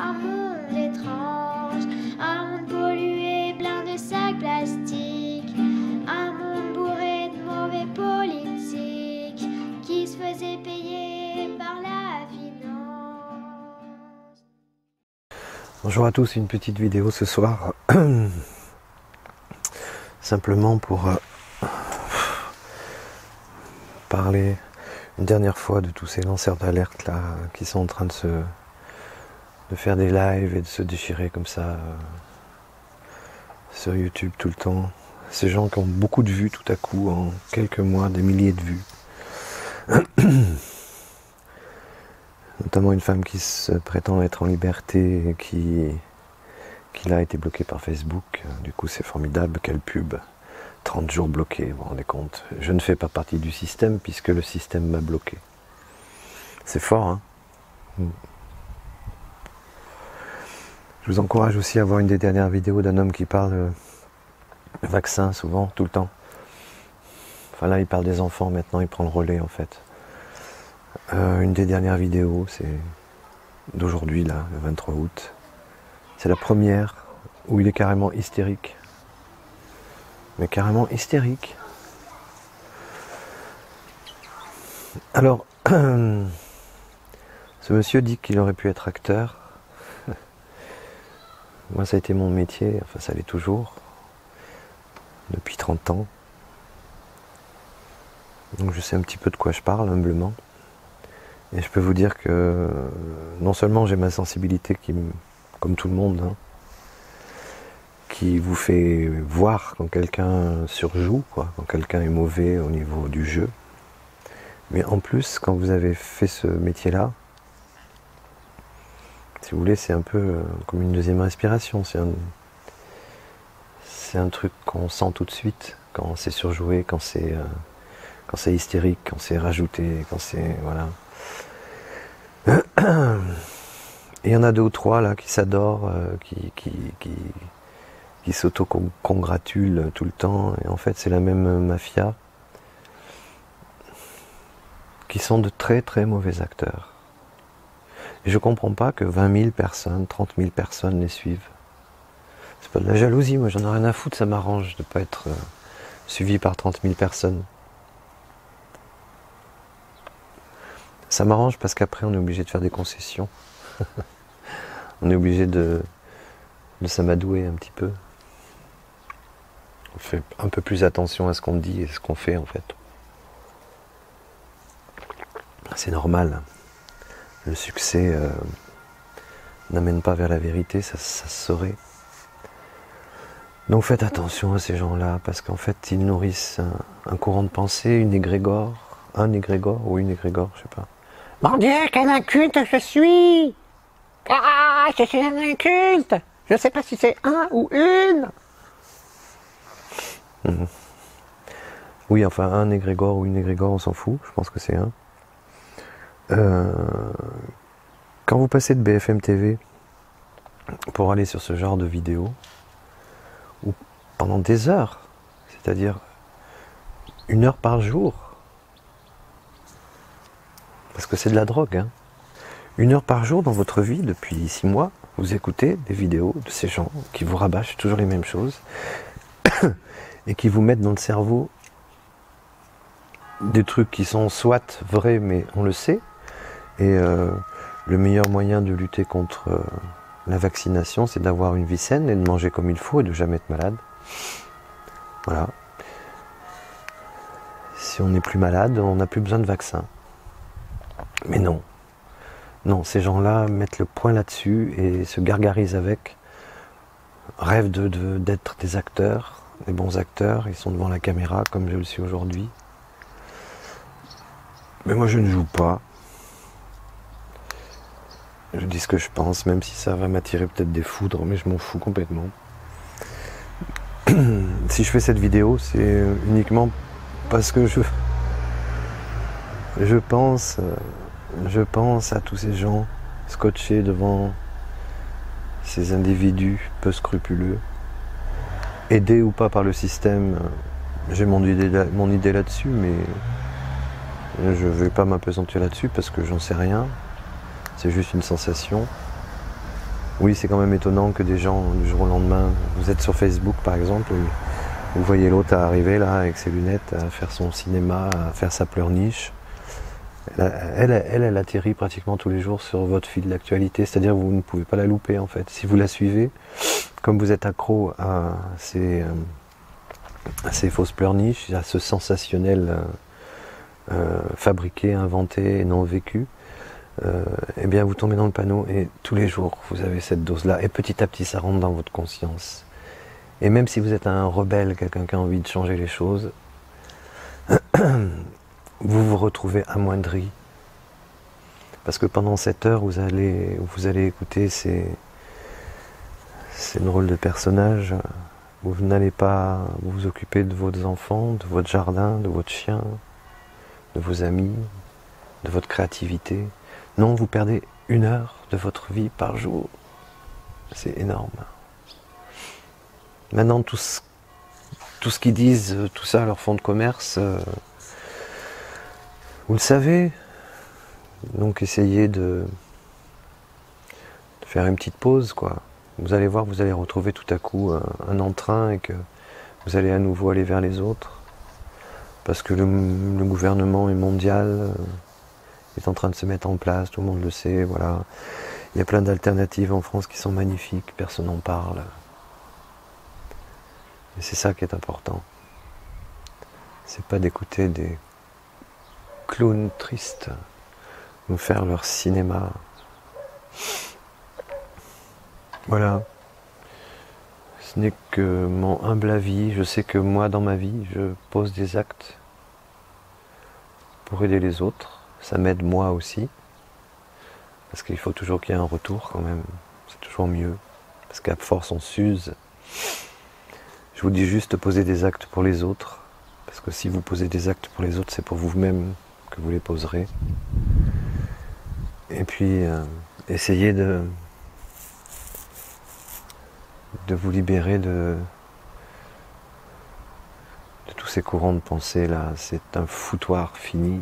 un monde étrange, un monde pollué, plein de sacs plastiques, un monde bourré de mauvais politiques qui se faisaient payer par la finance. Bonjour à tous, une petite vidéo ce soir, simplement pour parler une dernière fois de tous ces lanceurs d'alerte là qui sont en train de faire des lives et de se déchirer comme ça sur YouTube tout le temps. Ces gens qui ont beaucoup de vues tout à coup, en quelques mois, des milliers de vues. Notamment une femme qui se prétend être en liberté et qui a été bloquée par Facebook. Du coup c'est formidable, quelle pub. 30 jours bloqué, vous vous rendez compte. Je ne fais pas partie du système puisque le système m'a bloqué. C'est fort, hein. Je vous encourage aussi à voir une des dernières vidéos d'un homme qui parle vaccin souvent, tout le temps. Enfin là il parle des enfants, maintenant il prend le relais en fait. Une des dernières vidéos, c'est d'aujourd'hui là, le 23 août. C'est la première où il est carrément hystérique. Mais carrément hystérique. Alors, ce monsieur dit qu'il aurait pu être acteur. Moi, ça a été mon métier, enfin ça l'est toujours, depuis 30 ans. Donc je sais un petit peu de quoi je parle, humblement. Et je peux vous dire que non seulement j'ai ma sensibilité qui, comme tout le monde, hein, qui vous fait voir quand quelqu'un surjoue, quoi, quand quelqu'un est mauvais au niveau du jeu. Mais en plus, quand vous avez fait ce métier-là, si vous voulez, c'est un peu comme une deuxième respiration. C'est un truc qu'on sent tout de suite, quand c'est surjoué, quand c'est hystérique, quand c'est rajouté, quand c'est... voilà. Et il y en a 2 ou 3 là qui s'adorent, qui s'auto-congratulent tout le temps, et en fait c'est la même mafia, qui sont de très très mauvais acteurs. Et je comprends pas que 20 000 personnes, 30 000 personnes les suivent. C'est pas de la jalousie, moi j'en ai rien à foutre, ça m'arrange de pas être suivi par 30 000 personnes. Ça m'arrange parce qu'après on est obligé de faire des concessions. On est obligé de s'amadouer un petit peu. On fait un peu plus attention à ce qu'on dit et ce qu'on fait en fait. C'est normal. Le succès n'amène pas vers la vérité, ça se saurait. Donc faites attention à ces gens-là, parce qu'en fait ils nourrissent un courant de pensée, une égrégore, un égrégore ou une égrégore, je sais pas. Mon Dieu, quel inculte je suis! Ah, je suis un inculte! Je ne sais pas si c'est un ou une! Oui, enfin, un égrégore ou une égrégore, on s'en fout, je pense que c'est un. Quand vous passez de BFM TV pour aller sur ce genre de vidéo, ou pendant des heures, c'est-à-dire 1 heure par jour, parce que c'est de la drogue, hein. 1 heure par jour dans votre vie, depuis 6 mois, vous écoutez des vidéos de ces gens qui vous rabâchent toujours les mêmes choses et qui vous mettent dans le cerveau des trucs qui sont soit vrais, mais on le sait, et le meilleur moyen de lutter contre la vaccination, c'est d'avoir une vie saine et de manger comme il faut et de jamais être malade. Voilà. Si on n'est plus malade, on n'a plus besoin de vaccin. Mais non. Non, ces gens-là mettent le point là-dessus et se gargarisent avec, rêvent d'être des acteurs, des bons acteurs, ils sont devant la caméra comme je le suis aujourd'hui. Mais moi je ne joue pas. Je dis ce que je pense, même si ça va m'attirer peut-être des foudres, mais je m'en fous complètement. Si je fais cette vidéo, c'est uniquement parce que je pense à tous ces gens scotchés devant ces individus peu scrupuleux, aidés ou pas par le système. J'ai mon idée là-dessus, mais je ne vais pas m'apesantir là-dessus parce que j'en sais rien. C'est juste une sensation. Oui, c'est quand même étonnant que des gens, du jour au lendemain, vous êtes sur Facebook par exemple, vous voyez l'autre arriver là avec ses lunettes, à faire son cinéma, à faire sa pleurniche. Elle atterrit pratiquement tous les jours sur votre fil d'actualité, c'est-à-dire que vous ne pouvez pas la louper en fait. Si vous la suivez, comme vous êtes accro à ces fausses pleurniches, à ce sensationnel fabriqué, inventé et non vécu, eh bien vous tombez dans le panneau et tous les jours vous avez cette dose-là et petit à petit ça rentre dans votre conscience. Et même si vous êtes un rebelle, quelqu'un qui a envie de changer les choses, vous vous retrouvez amoindri. Parce que pendant cette heure, vous allez écouter ces drôles de personnages, vous n'allez pas vous occuper de vos enfants, de votre jardin, de votre chien, de vos amis, de votre créativité. Non, vous perdez 1 heure de votre vie par jour. C'est énorme. Maintenant, tout ce qu'ils disent, tout ça, leur fonds de commerce, vous le savez. Donc essayez de faire une petite pause, quoi. Vous allez voir, vous allez retrouver tout à coup un entrain et que vous allez à nouveau aller vers les autres. Parce que le gouvernement est mondial, est en train de se mettre en place, tout le monde le sait, voilà. Il y a plein d'alternatives en France qui sont magnifiques, personne n'en parle. Et c'est ça qui est important. C'est pas d'écouter des clowns tristes nous faire leur cinéma. Voilà. Ce n'est que mon humble avis. Je sais que moi, dans ma vie, je pose des actes pour aider les autres. Ça m'aide moi aussi. Parce qu'il faut toujours qu'il y ait un retour quand même. C'est toujours mieux. Parce qu'à force, on s'use. Je vous dis juste, posez des actes pour les autres. Parce que si vous posez des actes pour les autres, c'est pour vous-même que vous les poserez. Et puis, essayez de vous libérer de tous ces courants de pensée là. C'est un foutoir fini.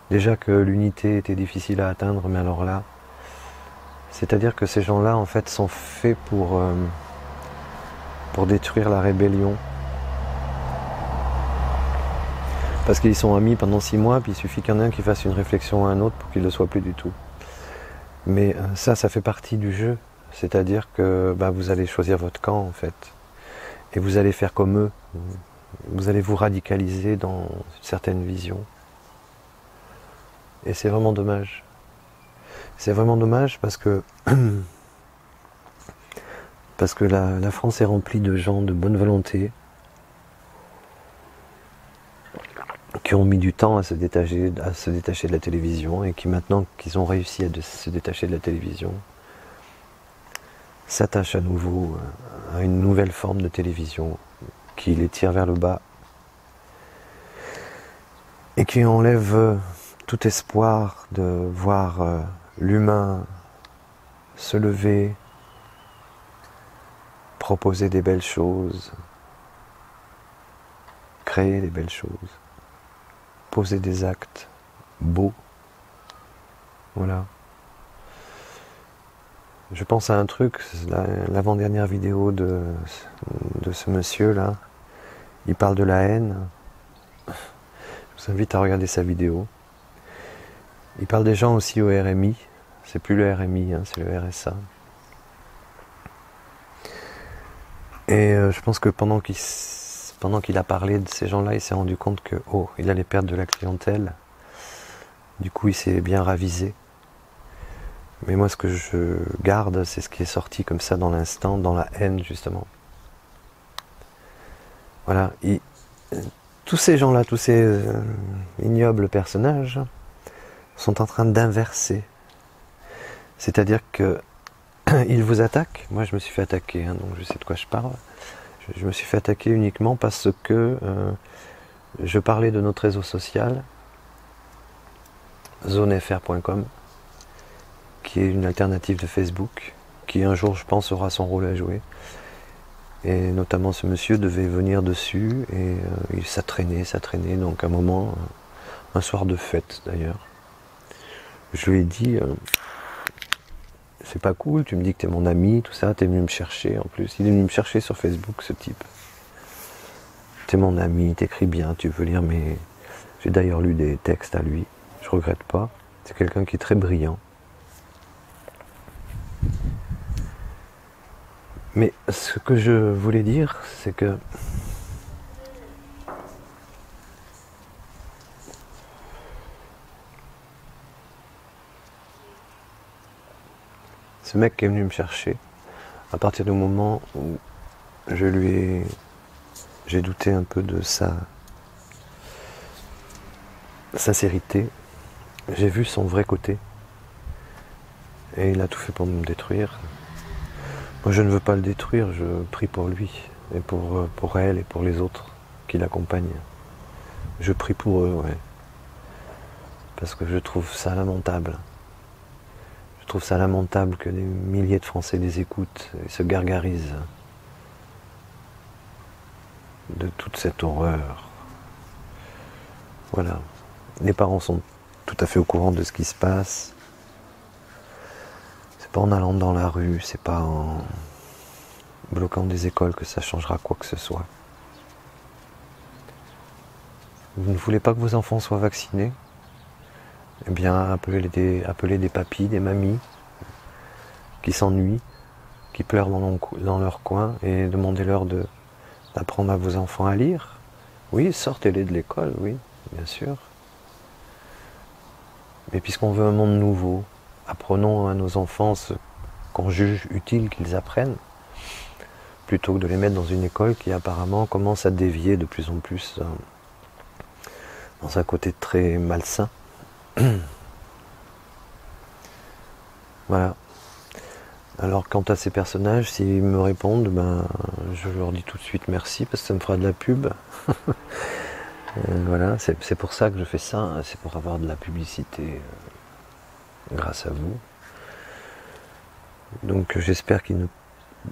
Déjà que l'unité était difficile à atteindre, mais alors là, c'est-à-dire que ces gens-là, en fait, sont faits pour détruire la rébellion. Parce qu'ils sont amis pendant 6 mois, puis il suffit qu'il y en ait un qui fasse une réflexion à un autre pour qu'il ne le soit plus du tout. Mais ça fait partie du jeu. C'est-à-dire que vous allez choisir votre camp, en fait. Et vous allez faire comme eux. Vous allez vous radicaliser dans certaines visions. Et c'est vraiment dommage. C'est vraiment dommage parce que la France est remplie de gens de bonne volonté qui ont mis du temps à se détacher de la télévision et qui maintenant qu'ils ont réussi à se détacher de la télévision, s'attachent à nouveau à une nouvelle forme de télévision qui les tire vers le bas et qui enlève tout espoir de voir l'humain se lever, proposer des belles choses, créer des belles choses, poser des actes beaux. Voilà. Je pense à un truc, l'avant-dernière vidéo de ce monsieur-là, il parle de la haine. Je vous invite à regarder sa vidéo. Il parle des gens aussi au RMI. C'est plus le RMI, c'est le RSA. Et je pense que pendant qu'il a parlé de ces gens-là, il s'est rendu compte que il allait perdre de la clientèle. Du coup, il s'est bien ravisé. Mais moi, ce que je garde, c'est ce qui est sorti comme ça dans l'instant, dans la haine, justement. Voilà. Tous ces gens-là, tous ces ignobles personnages, sont en train d'inverser. C'est-à-dire que ils vous attaquent. Moi, je me suis fait attaquer, donc je sais de quoi je parle. Je me suis fait attaquer uniquement parce que je parlais de notre réseau social, zonefr.com, qui est une alternative de Facebook, qui un jour, je pense, aura son rôle à jouer. Et notamment, ce monsieur devait venir dessus, et ça traînait, donc à un moment, un soir de fête d'ailleurs, je lui ai dit, c'est pas cool, tu me dis que t'es mon ami, tout ça, t'es venu me chercher en plus. Il est venu me chercher sur Facebook, ce type. T'es mon ami, t'écris bien, tu veux lire mes... J'ai d'ailleurs lu des textes à lui, je regrette pas. C'est quelqu'un qui est très brillant. Mais ce que je voulais dire, c'est que ce mec qui est venu me chercher, à partir du moment où j'ai douté un peu de sa sincérité, j'ai vu son vrai côté, et il a tout fait pour me détruire. Moi je ne veux pas le détruire, je prie pour lui, et pour elle, et pour les autres qui l'accompagnent. Je prie pour eux, ouais. Parce que je trouve ça lamentable. Je trouve ça lamentable que des milliers de Français les écoutent et se gargarisent de toute cette horreur. Voilà. Les parents sont tout à fait au courant de ce qui se passe. C'est pas en allant dans la rue, c'est pas en bloquant des écoles que ça changera quoi que ce soit. Vous ne voulez pas que vos enfants soient vaccinés? Eh bien, appelez des papis, des mamies qui s'ennuient, qui pleurent dans leur coin, et demandez-leur d'apprendre à vos enfants à lire. Oui, sortez-les de l'école, oui, bien sûr. Mais puisqu'on veut un monde nouveau, apprenons à nos enfants ce qu'on juge utile qu'ils apprennent, plutôt que de les mettre dans une école qui apparemment commence à dévier de plus en plus dans un côté très malsain. Voilà. Alors quant à ces personnages, s'ils me répondent, ben, je leur dis tout de suite merci parce que ça me fera de la pub. Voilà, c'est pour ça que je fais ça, hein, c'est pour avoir de la publicité grâce à vous. Donc j'espère qu'ils ne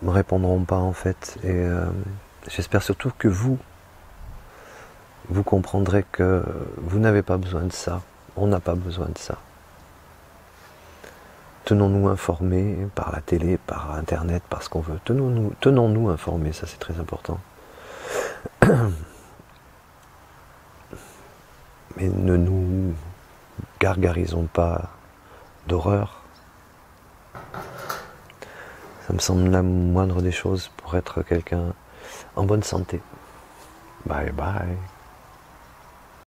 me répondront pas en fait, et j'espère surtout que vous comprendrez que vous n'avez pas besoin de ça, on n'a pas besoin de ça. Tenons-nous informés par la télé, par internet, par ce qu'on veut. Tenons-nous informés, ça c'est très important. Mais ne nous gargarisons pas d'horreur. Ça me semble la moindre des choses pour être quelqu'un en bonne santé. Bye bye.